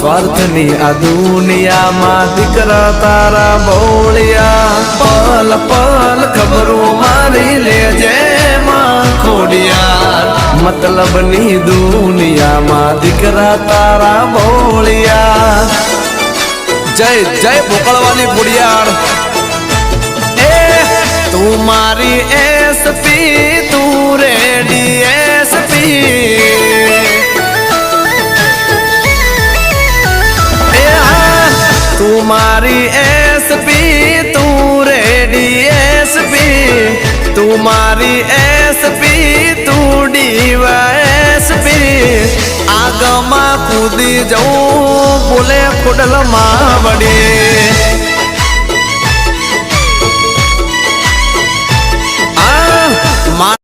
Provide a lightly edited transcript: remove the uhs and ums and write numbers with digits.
સ્વાર્થની આ દુનિયામાં દીકરા તારા બોળિયા પલ પલ ખબરો મારી લેજે માં ખોડિયાર મતલબની દુનિયામાં દીકરા તારા બોળિયા જય જય ભોકળવાની ખોડિયાર તું મારી એસપી તું રેડી એસપી તું મારી એસપી તું રેડી એસપી તું મારી એસપી તું ડીવાયએસપી આગમાં કૂદી જવું બોલે ખોડલમાં વડે